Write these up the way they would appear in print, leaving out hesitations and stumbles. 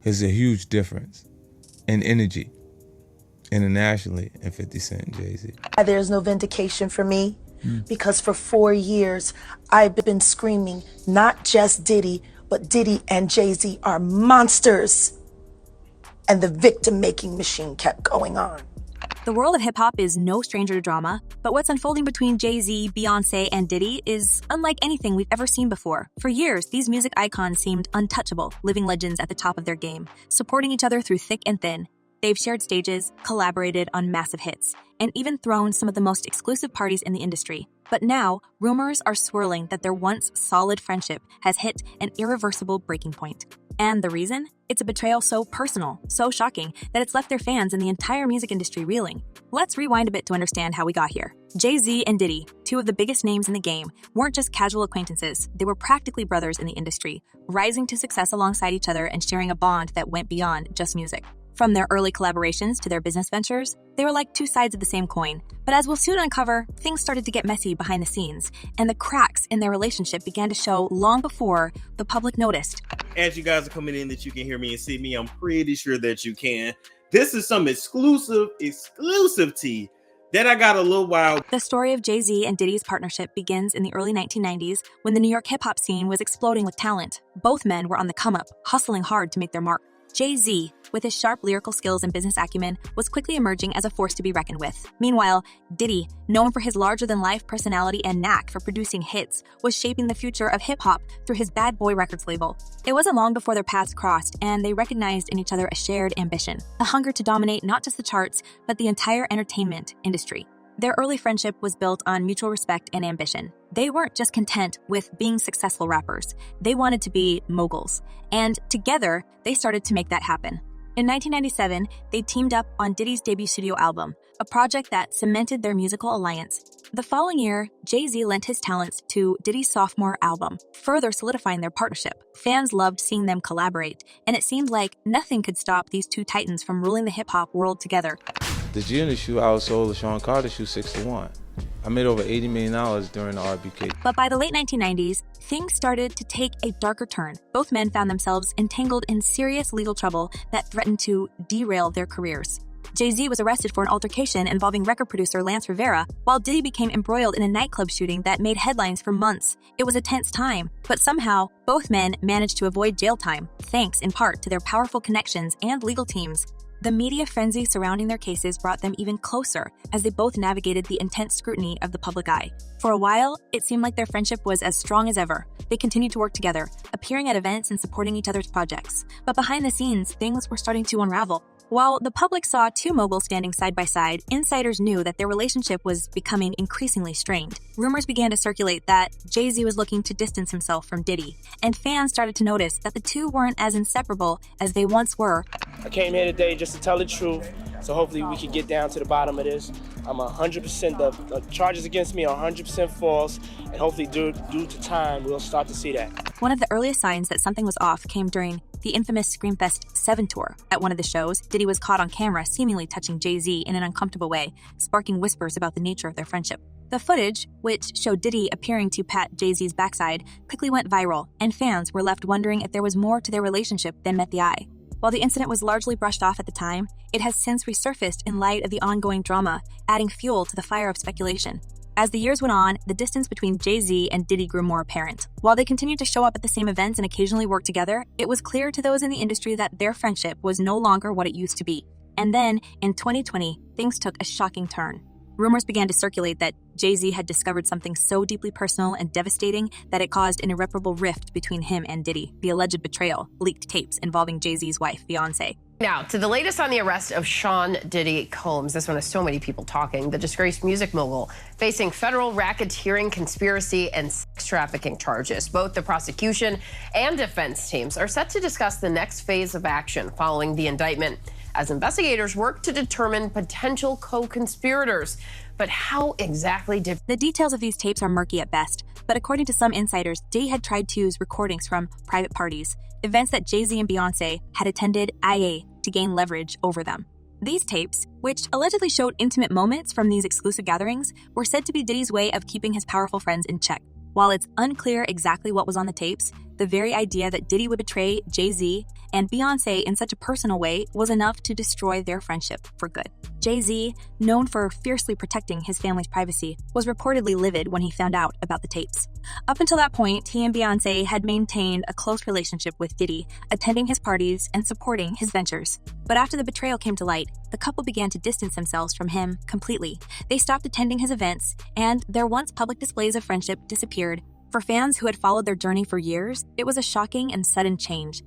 There's a huge difference in energy internationally in 50 Cent and Jay-Z. There's no vindication for me because for 4 years I've been screaming not just Diddy, but Diddy and Jay-Z are monsters. And the victim-making machine kept going on. The world of hip-hop is no stranger to drama, but what's unfolding between Jay-Z, Beyoncé, and Diddy is unlike anything we've ever seen before. For years, these music icons seemed untouchable, living legends at the top of their game, supporting each other through thick and thin. They've shared stages, collaborated on massive hits, and even thrown some of the most exclusive parties in the industry. But now, rumors are swirling that their once solid friendship has hit an irreversible breaking point. And the reason? It's a betrayal so personal, so shocking, that it's left their fans and the entire music industry reeling. Let's rewind a bit to understand how we got here. Jay-Z and Diddy, two of the biggest names in the game, weren't just casual acquaintances. They were practically brothers in the industry, rising to success alongside each other and sharing a bond that went beyond just music. From their early collaborations to their business ventures, they were like two sides of the same coin. But as we'll soon uncover, things started to get messy behind the scenes, and the cracks in their relationship began to show long before the public noticed. As you guys are coming in that you can hear me and see me, I'm pretty sure that you can. This is some exclusive tea that I got a little while. The story of Jay-Z and Diddy's partnership begins in the early 1990s when the New York hip-hop scene was exploding with talent. Both men were on the come-up, hustling hard to make their mark. Jay-Z, with his sharp lyrical skills and business acumen, was quickly emerging as a force to be reckoned with. Meanwhile, Diddy, known for his larger-than-life personality and knack for producing hits, was shaping the future of hip-hop through his Bad Boy Records label. It wasn't long before their paths crossed, and they recognized in each other a shared ambition, a hunger to dominate not just the charts, but the entire entertainment industry. Their early friendship was built on mutual respect and ambition. They weren't just content with being successful rappers. They wanted to be moguls. And together, they started to make that happen. In 1997, they teamed up on Diddy's debut studio album, a project that cemented their musical alliance. The following year, Jay-Z lent his talents to Diddy's sophomore album, further solidifying their partnership. Fans loved seeing them collaborate, and it seemed like nothing could stop these two titans from ruling the hip-hop world together. The Gina shoe outsold the Sean Carter shoe 6-1. I made over $80 million during the RBK. But by the late 1990s, things started to take a darker turn. Both men found themselves entangled in serious legal trouble that threatened to derail their careers. Jay-Z was arrested for an altercation involving record producer Lance Rivera, while Diddy became embroiled in a nightclub shooting that made headlines for months. It was a tense time, but somehow, both men managed to avoid jail time, thanks in part to their powerful connections and legal teams. The media frenzy surrounding their cases brought them even closer as they both navigated the intense scrutiny of the public eye. For a while, it seemed like their friendship was as strong as ever. They continued to work together, appearing at events and supporting each other's projects. But behind the scenes, things were starting to unravel. While the public saw two moguls standing side by side, insiders knew that their relationship was becoming increasingly strained. Rumors began to circulate that Jay-Z was looking to distance himself from Diddy, and fans started to notice that the two weren't as inseparable as they once were. I came here today just to tell the truth, so hopefully we can get down to the bottom of this. I'm 100%, the charges against me are 100% false, and hopefully due to time, we'll start to see that. One of the earliest signs that something was off came during the infamous Screamfest 7 tour. At one of the shows, Diddy was caught on camera seemingly touching Jay-Z in an uncomfortable way, sparking whispers about the nature of their friendship. The footage, which showed Diddy appearing to pat Jay-Z's backside, quickly went viral, and fans were left wondering if there was more to their relationship than met the eye. While the incident was largely brushed off at the time, it has since resurfaced in light of the ongoing drama, adding fuel to the fire of speculation. As the years went on, the distance between Jay-Z and Diddy grew more apparent. While they continued to show up at the same events and occasionally work together, it was clear to those in the industry that their friendship was no longer what it used to be. And then, in 2020, things took a shocking turn. Rumors began to circulate that Jay-Z had discovered something so deeply personal and devastating that it caused an irreparable rift between him and Diddy. The alleged betrayal, leaked tapes involving Jay-Z's wife, Beyoncé. Now, to the latest on the arrest of Sean Diddy Combs. This one has so many people talking. The disgraced music mogul facing federal racketeering, conspiracy, and sex trafficking charges. Both the prosecution and defense teams are set to discuss the next phase of action following the indictment as investigators work to determine potential co-conspirators. But how exactly did... The details of these tapes are murky at best, but according to some insiders, Diddy had tried to use recordings from private parties, events that Jay-Z and Beyoncé had attended IA to gain leverage over them. These tapes, which allegedly showed intimate moments from these exclusive gatherings, were said to be Diddy's way of keeping his powerful friends in check. While it's unclear exactly what was on the tapes, the very idea that Diddy would betray Jay-Z and Beyoncé in such a personal way was enough to destroy their friendship for good. Jay-Z, known for fiercely protecting his family's privacy, was reportedly livid when he found out about the tapes. Up until that point, he and Beyoncé had maintained a close relationship with Diddy, attending his parties and supporting his ventures. But after the betrayal came to light, the couple began to distance themselves from him completely. They stopped attending his events, and their once public displays of friendship disappeared. For fans who had followed their journey for years, it was a shocking and sudden change.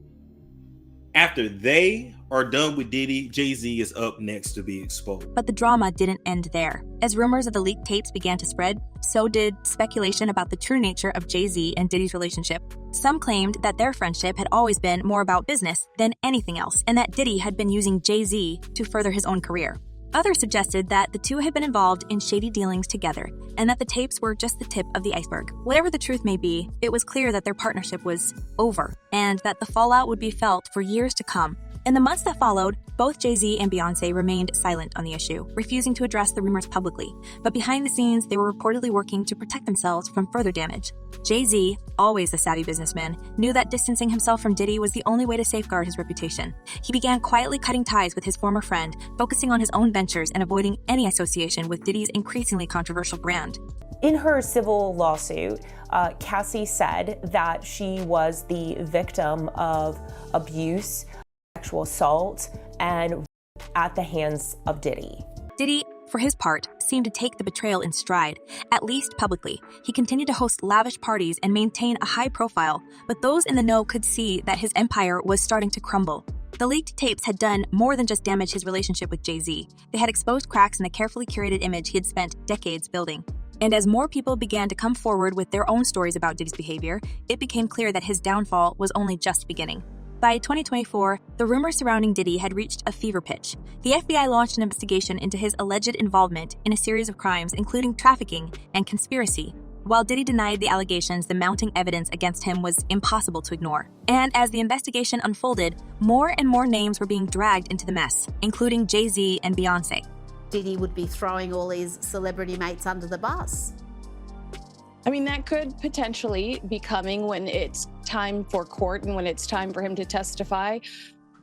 After they are done with Diddy, Jay-Z is up next to be exposed. But the drama didn't end there. As rumors of the leaked tapes began to spread, so did speculation about the true nature of Jay-Z and Diddy's relationship. Some claimed that their friendship had always been more about business than anything else, and that Diddy had been using Jay-Z to further his own career. Others suggested that the two had been involved in shady dealings together, and that the tapes were just the tip of the iceberg. Whatever the truth may be, it was clear that their partnership was over, and that the fallout would be felt for years to come. In the months that followed, both Jay-Z and Beyoncé remained silent on the issue, refusing to address the rumors publicly. But behind the scenes, they were reportedly working to protect themselves from further damage. Jay-Z, always a savvy businessman, knew that distancing himself from Diddy was the only way to safeguard his reputation. He began quietly cutting ties with his former friend, focusing on his own ventures and avoiding any association with Diddy's increasingly controversial brand. In her civil lawsuit, Cassie said that she was the victim of abuse, sexual assault, and at the hands of Diddy. Diddy, for his part, seemed to take the betrayal in stride, at least publicly. He continued to host lavish parties and maintain a high profile, but those in the know could see that his empire was starting to crumble. The leaked tapes had done more than just damage his relationship with Jay-Z. They had exposed cracks in the carefully curated image he had spent decades building. And as more people began to come forward with their own stories about Diddy's behavior, it became clear that his downfall was only just beginning. By 2024, the rumors surrounding Diddy had reached a fever pitch. The FBI launched an investigation into his alleged involvement in a series of crimes, including trafficking and conspiracy. While Diddy denied the allegations, the mounting evidence against him was impossible to ignore. And as the investigation unfolded, more and more names were being dragged into the mess, including Jay-Z and Beyoncé. Diddy would be throwing all his celebrity mates under the bus. I mean, that could potentially be coming when it's time for court and when it's time for him to testify.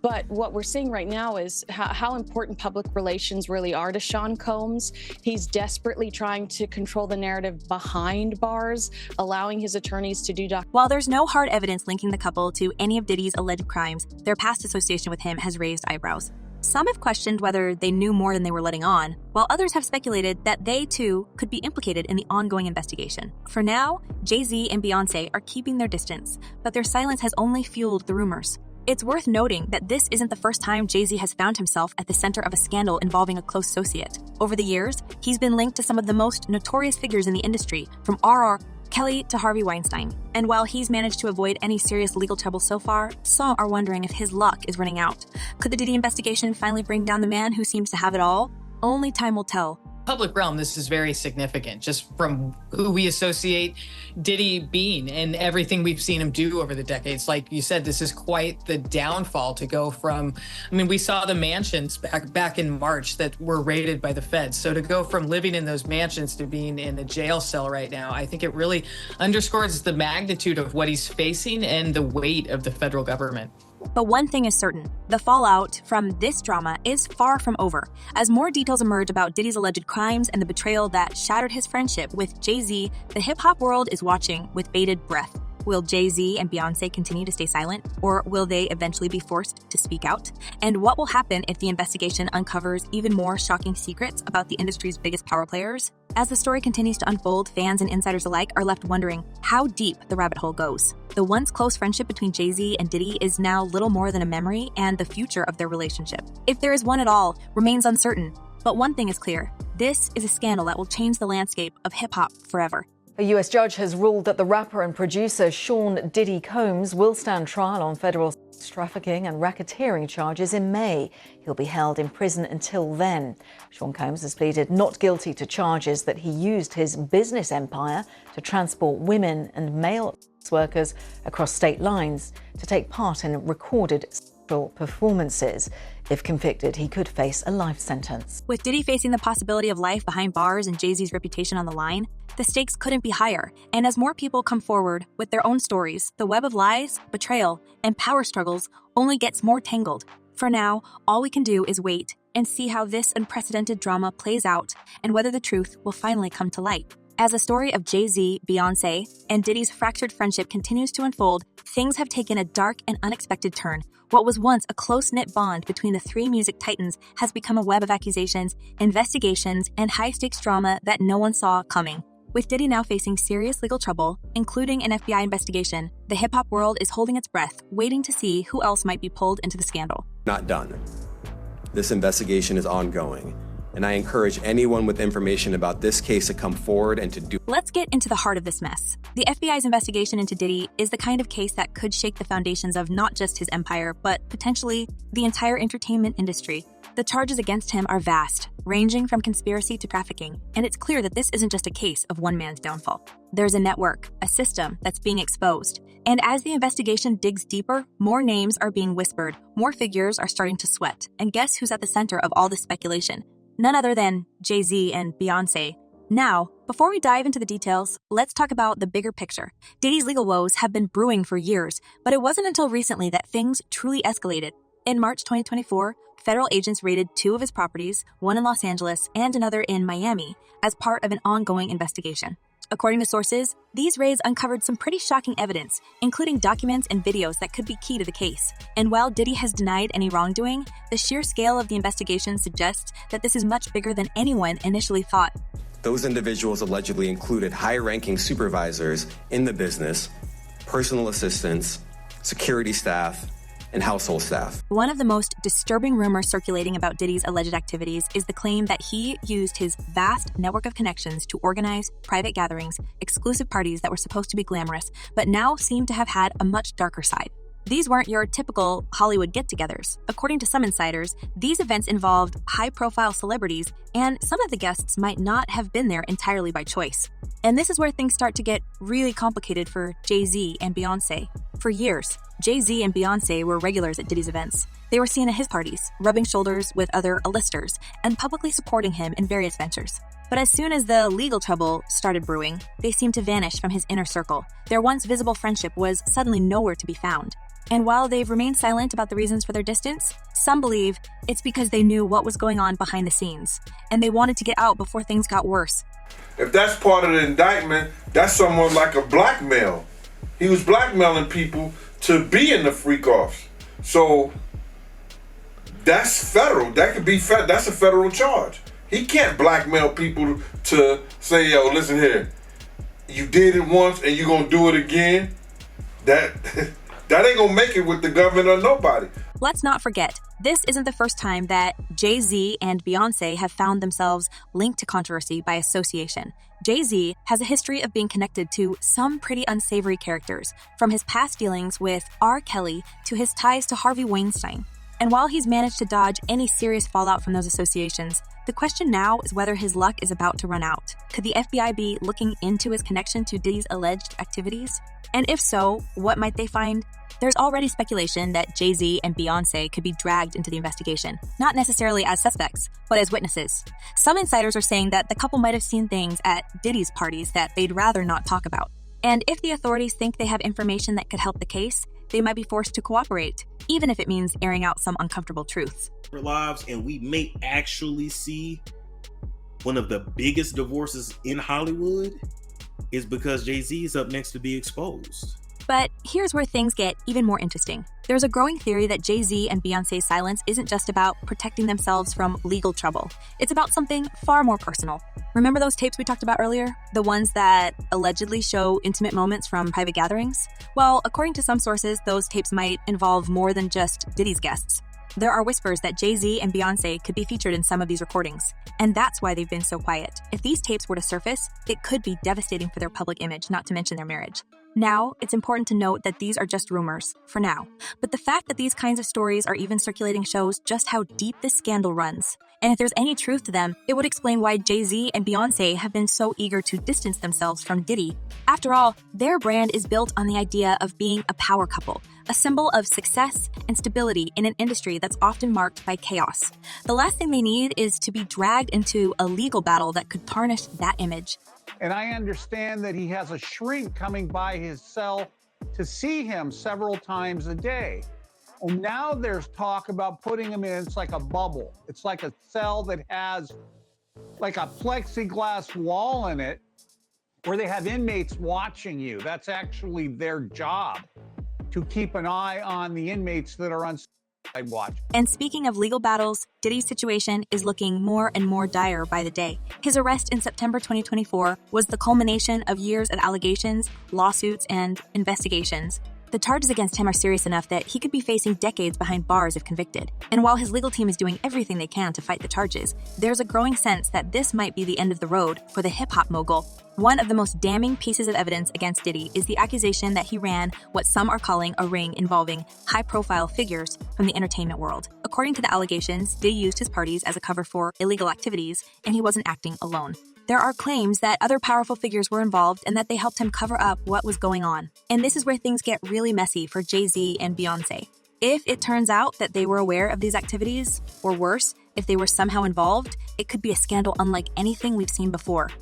But what we're seeing right now is how important public relations really are to Sean Combs. He's desperately trying to control the narrative behind bars, allowing his attorneys to do While there's no hard evidence linking the couple to any of Diddy's alleged crimes, their past association with him has raised eyebrows. Some have questioned whether they knew more than they were letting on, while others have speculated that they, too, could be implicated in the ongoing investigation. For now, Jay-Z and Beyoncé are keeping their distance, but their silence has only fueled the rumors. It's worth noting that this isn't the first time Jay-Z has found himself at the center of a scandal involving a close associate. Over the years, he's been linked to some of the most notorious figures in the industry, from R.R. Kelly to Harvey Weinstein. And while he's managed to avoid any serious legal trouble so far, some are wondering if his luck is running out. Could the Diddy investigation finally bring down the man who seems to have it all? Only time will tell. Public realm, this is very significant, just from who we associate Diddy being and everything we've seen him do over the decades. Like you said, this is quite the downfall to go from, I mean, we saw the mansions back in March that were raided by the feds. So to go from living in those mansions to being in a jail cell right now, I think it really underscores the magnitude of what he's facing and the weight of the federal government. But one thing is certain, the fallout from this drama is far from over. As more details emerge about Diddy's alleged crimes and the betrayal that shattered his friendship with Jay-Z, the hip-hop world is watching with bated breath. Will Jay-Z and Beyoncé continue to stay silent, or will they eventually be forced to speak out? And what will happen if the investigation uncovers even more shocking secrets about the industry's biggest power players? As the story continues to unfold, fans and insiders alike are left wondering how deep the rabbit hole goes. The once close friendship between Jay-Z and Diddy is now little more than a memory, and the future of their relationship, if there is one at all, remains uncertain. But one thing is clear, this is a scandal that will change the landscape of hip-hop forever. A US judge has ruled that the rapper and producer Sean Diddy Combs will stand trial on federal sex trafficking and racketeering charges in May. He'll be held in prison until then. Sean Combs has pleaded not guilty to charges that he used his business empire to transport women and male sex workers across state lines to take part in recorded performances. If convicted, he could face a life sentence. With Diddy facing the possibility of life behind bars and Jay-Z's reputation on the line, the stakes couldn't be higher. And as more people come forward with their own stories, the web of lies, betrayal, and power struggles only gets more tangled. For now, all we can do is wait and see how this unprecedented drama plays out and whether the truth will finally come to light. As the story of Jay-Z, Beyoncé, and Diddy's fractured friendship continues to unfold, things have taken a dark and unexpected turn. What was once a close-knit bond between the three music titans has become a web of accusations, investigations, and high-stakes drama that no one saw coming. With Diddy now facing serious legal trouble, including an FBI investigation, the hip-hop world is holding its breath, waiting to see who else might be pulled into the scandal. Not done. This investigation is ongoing, and I encourage anyone with information about this case to come forward and to do. Let's get into the heart of this mess. The FBI's investigation into Diddy is the kind of case that could shake the foundations of not just his empire, but potentially the entire entertainment industry. The charges against him are vast, ranging from conspiracy to trafficking, and it's clear that this isn't just a case of one man's downfall. There's a network, a system that's being exposed. And as the investigation digs deeper, more names are being whispered, more figures are starting to sweat. And guess who's at the center of all this speculation? None other than Jay-Z and Beyoncé. Now, before we dive into the details, let's talk about the bigger picture. Diddy's legal woes have been brewing for years, but it wasn't until recently that things truly escalated. In March 2024, federal agents raided 2 of his properties, one in Los Angeles and another in Miami, as part of an ongoing investigation. According to sources, these raids uncovered some pretty shocking evidence, including documents and videos that could be key to the case. And while Diddy has denied any wrongdoing, the sheer scale of the investigation suggests that this is much bigger than anyone initially thought. Those individuals allegedly included high-ranking supervisors in the business, personal assistants, security staff, and household staff. One of the most disturbing rumors circulating about Diddy's alleged activities is the claim that he used his vast network of connections to organize private gatherings, exclusive parties that were supposed to be glamorous, but now seem to have had a much darker side. These weren't your typical Hollywood get-togethers. According to some insiders, these events involved high-profile celebrities, and some of the guests might not have been there entirely by choice. And this is where things start to get really complicated for Jay-Z and Beyoncé. For years, Jay-Z and Beyoncé were regulars at Diddy's events. They were seen at his parties, rubbing shoulders with other A-listers, and publicly supporting him in various ventures. But as soon as the legal trouble started brewing, they seemed to vanish from his inner circle. Their once visible friendship was suddenly nowhere to be found. And while they've remained silent about the reasons for their distance, some believe it's because they knew what was going on behind the scenes, and they wanted to get out before things got worse. If that's part of the indictment, that's somewhat like a blackmail. He was blackmailing people to be in the freak-offs. So that's federal. That could be that's a federal charge. He can't blackmail people to say, yo, listen here, you did it once and you're gonna do it again. That ain't gonna make it with the government or nobody. Let's not forget, this isn't the first time that Jay-Z and Beyoncé have found themselves linked to controversy by association. Jay-Z has a history of being connected to some pretty unsavory characters, from his past dealings with R. Kelly to his ties to Harvey Weinstein. And while he's managed to dodge any serious fallout from those associations, the question now is whether his luck is about to run out. Could the FBI be looking into his connection to Diddy's alleged activities? And if so, what might they find? There's already speculation that Jay-Z and Beyoncé could be dragged into the investigation, not necessarily as suspects, but as witnesses. Some insiders are saying that the couple might have seen things at Diddy's parties that they'd rather not talk about. And if the authorities think they have information that could help the case, they might be forced to cooperate, even if it means airing out some uncomfortable truths. Lives, and we may actually see one of the biggest divorces in Hollywood is because Jay-Z is up next to be exposed. But here's where things get even more interesting. There's a growing theory that Jay-Z and Beyoncé's silence isn't just about protecting themselves from legal trouble. It's about something far more personal. Remember those tapes we talked about earlier? The ones that allegedly show intimate moments from private gatherings? Well, according to some sources, those tapes might involve more than just Diddy's guests. There are whispers that Jay-Z and Beyoncé could be featured in some of these recordings, and that's why they've been so quiet. If these tapes were to surface, it could be devastating for their public image, not to mention their marriage. Now, it's important to note that these are just rumors, for now. But the fact that these kinds of stories are even circulating shows just how deep this scandal runs. And if there's any truth to them, it would explain why Jay-Z and Beyoncé have been so eager to distance themselves from Diddy. After all, their brand is built on the idea of being a power couple, a symbol of success and stability in an industry that's often marked by chaos. The last thing they need is to be dragged into a legal battle that could tarnish that image. And I understand that he has a shrink coming by his cell to see him several times a day. And now there's talk about putting him in, it's like a bubble. It's like a cell that has like a plexiglass wall in it where they have inmates watching you. That's actually their job, to keep an eye on the inmates that are on watch. And speaking of legal battles, Diddy's situation is looking more and more dire by the day. His arrest in September 2024 was the culmination of years of allegations, lawsuits, and investigations. The charges against him are serious enough that he could be facing decades behind bars if convicted. And while his legal team is doing everything they can to fight the charges, there's a growing sense that this might be the end of the road for the hip-hop mogul. One of the most damning pieces of evidence against Diddy is the accusation that he ran what some are calling a ring involving high-profile figures from the entertainment world. According to the allegations, Diddy used his parties as a cover for illegal activities, and he wasn't acting alone. There are claims that other powerful figures were involved and that they helped him cover up what was going on. And this is where things get really messy for Jay-Z and Beyoncé. If it turns out that they were aware of these activities, or worse, if they were somehow involved, it could be a scandal unlike anything we've seen before.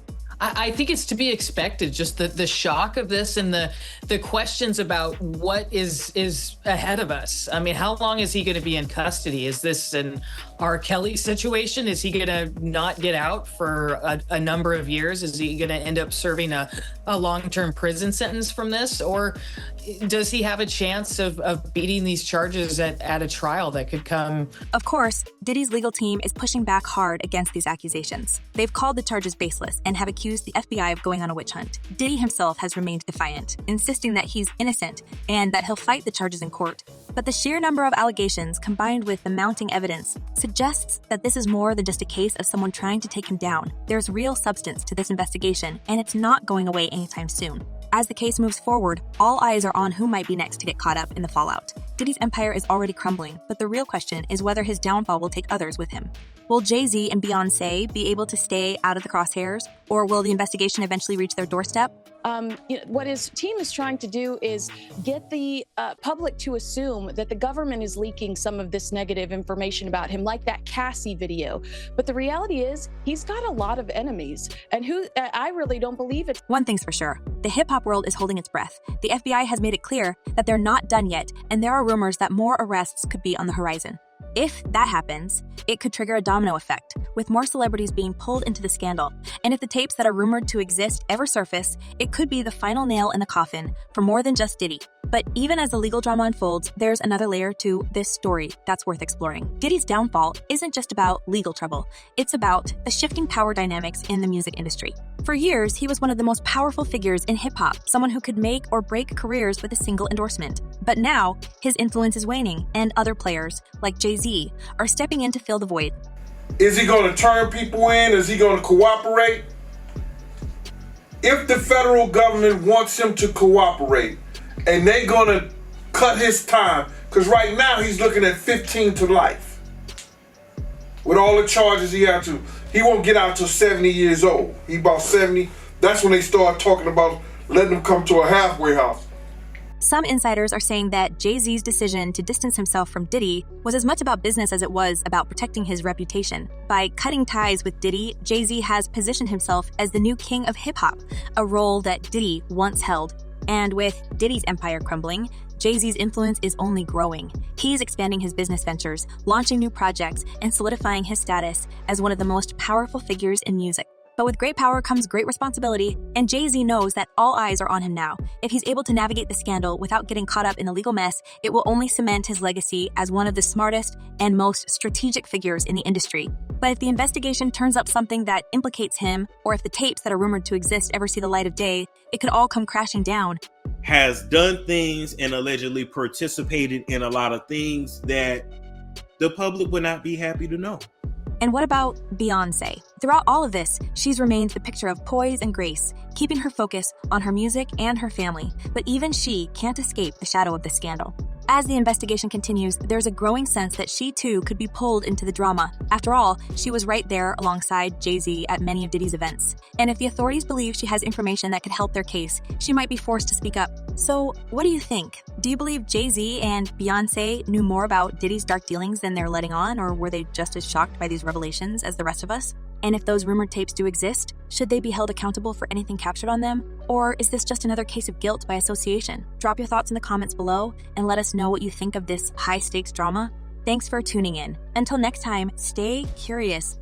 I think it's to be expected, just the shock of this and the questions about what is ahead of us. I mean, how long is he going to be in custody? Is this an R. Kelly situation? Is he going to not get out for a number of years? Is he going to end up serving a long-term prison sentence from this? Or does he have a chance of beating these charges at a trial that could come? Of course, Diddy's legal team is pushing back hard against these accusations. They've called the charges baseless and have accused the FBI of going on a witch hunt. Diddy himself has remained defiant, insisting that he's innocent and that he'll fight the charges in court. But the sheer number of allegations, combined with the mounting evidence, suggests that this is more than just a case of someone trying to take him down. There's real substance to this investigation, and it's not going away anytime soon. As the case moves forward, all eyes are on who might be next to get caught up in the fallout. Diddy's empire is already crumbling, but the real question is whether his downfall will take others with him. Will Jay-Z and Beyoncé be able to stay out of the crosshairs, or will the investigation eventually reach their doorstep? What his team is trying to do is get the public to assume that the government is leaking some of this negative information about him, like that Cassie video. But the reality is, he's got a lot of enemies, and I really don't believe it. One thing's for sure, the hip-hop world is holding its breath. The FBI has made it clear that they're not done yet, and there are rumors that more arrests could be on the horizon. If that happens, it could trigger a domino effect, with more celebrities being pulled into the scandal. And if the tapes that are rumored to exist ever surface, it could be the final nail in the coffin for more than just Diddy. But even as the legal drama unfolds, there's another layer to this story that's worth exploring. Diddy's downfall isn't just about legal trouble. It's about the shifting power dynamics in the music industry. For years, he was one of the most powerful figures in hip-hop, someone who could make or break careers with a single endorsement. But now, his influence is waning, and other players, like Jay-Z, are stepping in to fill the void. Is he going to turn people in? Is he going to cooperate? If the federal government wants him to cooperate, and they're going to cut his time, because right now he's looking at 15 to life. With all the charges he had to, he won't get out till 70 years old. He about 70. That's when they start talking about letting him come to a halfway house. Some insiders are saying that Jay-Z's decision to distance himself from Diddy was as much about business as it was about protecting his reputation. By cutting ties with Diddy, Jay-Z has positioned himself as the new king of hip-hop, a role that Diddy once held. And with Diddy's empire crumbling, Jay-Z's influence is only growing. He's expanding his business ventures, launching new projects, and solidifying his status as one of the most powerful figures in music. But with great power comes great responsibility, and Jay-Z knows that all eyes are on him now. If he's able to navigate the scandal without getting caught up in a legal mess, it will only cement his legacy as one of the smartest and most strategic figures in the industry. But if the investigation turns up something that implicates him, or if the tapes that are rumored to exist ever see the light of day, it could all come crashing down. Has done things and allegedly participated in a lot of things that the public would not be happy to know. And what about Beyoncé? Throughout all of this, she's remained the picture of poise and grace, keeping her focus on her music and her family. But even she can't escape the shadow of the scandal. As the investigation continues, there's a growing sense that she too could be pulled into the drama. After all, she was right there alongside Jay-Z at many of Diddy's events. And if the authorities believe she has information that could help their case, she might be forced to speak up. So, what do you think? Do you believe Jay-Z and Beyoncé knew more about Diddy's dark dealings than they're letting on, or were they just as shocked by these revelations as the rest of us? And if those rumored tapes do exist, should they be held accountable for anything captured on them? Or is this just another case of guilt by association? Drop your thoughts in the comments below and let us know what you think of this high-stakes drama. Thanks for tuning in. Until next time, stay curious.